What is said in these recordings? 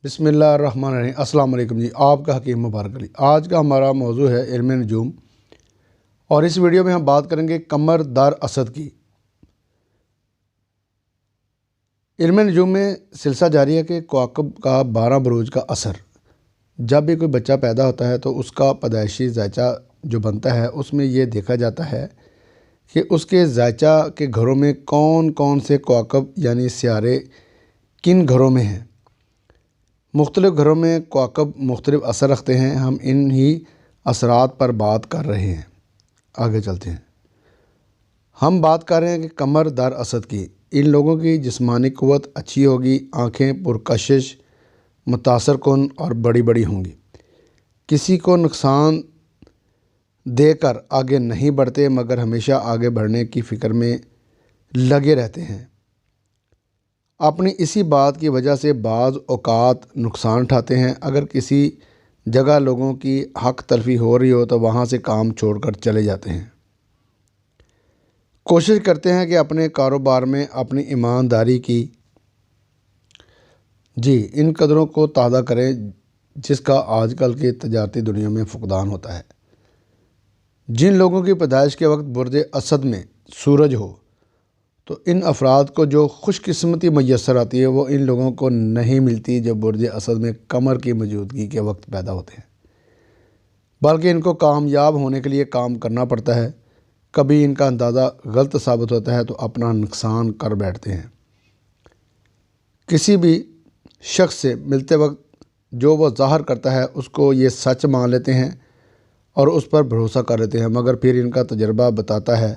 بسم اللہ الرحمن الرحیم۔ السلام علیکم جی، آپ کا حکیم مبارک علی۔ آج کا ہمارا موضوع ہے علم نجوم، اور اس ویڈیو میں ہم بات کریں گے قمر در اسد کی۔ علم نجوم میں سلسلہ جاری ہے کہ کواکب کا 12 بروج کا اثر۔ جب بھی کوئی بچہ پیدا ہوتا ہے تو اس کا پیدائشی ذائچہ جو بنتا ہے اس میں یہ دیکھا جاتا ہے کہ اس کے ذائچہ کے گھروں میں کون کون سے کواکب یعنی سیارے کن گھروں میں ہیں۔ مختلف گھروں میں کواکب مختلف اثر رکھتے ہیں۔ ہم ان ہی اثرات پر بات کر رہے ہیں۔ آگے چلتے ہیں۔ ہم بات کر رہے ہیں کہ قمر در اسد کی۔ ان لوگوں کی جسمانی قوت اچھی ہوگی، آنکھیں پرکشش، متاثر کن اور بڑی بڑی ہوں گی۔ کسی کو نقصان دے کر آگے نہیں بڑھتے مگر ہمیشہ آگے بڑھنے کی فکر میں لگے رہتے ہیں۔ اپنی اسی بات کی وجہ سے بعض اوقات نقصان اٹھاتے ہیں۔ اگر کسی جگہ لوگوں کی حق تلفی ہو رہی ہو تو وہاں سے کام چھوڑ کر چلے جاتے ہیں۔ کوشش کرتے ہیں کہ اپنے کاروبار میں اپنی ایمانداری کی ان قدروں کو تازہ کریں جس کا آج کل کی تجارتی دنیا میں فقدان ہوتا ہے۔ جن لوگوں کی پیدائش کے وقت برج اسد میں سورج ہو تو ان افراد کو جو خوش قسمتی میسر آتی ہے وہ ان لوگوں کو نہیں ملتی جو برج اسد میں قمر کی موجودگی کے وقت پیدا ہوتے ہیں، بلکہ ان کو کامیاب ہونے کے لیے کام کرنا پڑتا ہے۔ کبھی ان کا اندازہ غلط ثابت ہوتا ہے تو اپنا نقصان کر بیٹھتے ہیں۔ کسی بھی شخص سے ملتے وقت جو وہ ظاہر کرتا ہے اس کو یہ سچ مان لیتے ہیں اور اس پر بھروسہ کر لیتے ہیں، مگر پھر ان کا تجربہ بتاتا ہے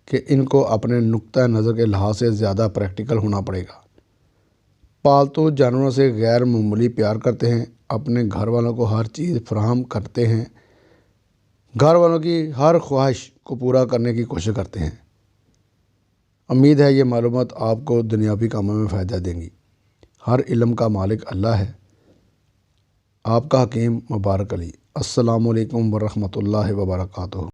کہ ان کو اپنے نقطہ نظر کے لحاظ سے زیادہ پریکٹیکل ہونا پڑے گا۔ پالتو جانوروں سے غیر معمولی پیار کرتے ہیں، اپنے گھر والوں کو ہر چیز فراہم کرتے ہیں، گھر والوں کی ہر خواہش کو پورا کرنے کی کوشش کرتے ہیں۔ امید ہے یہ معلومات آپ کو دنیاوی کاموں میں فائدہ دیں گی۔ ہر علم کا مالک اللہ ہے۔ آپ کا حکیم مبارک علی۔ السلام علیکم ورحمۃ اللہ وبرکاتہ۔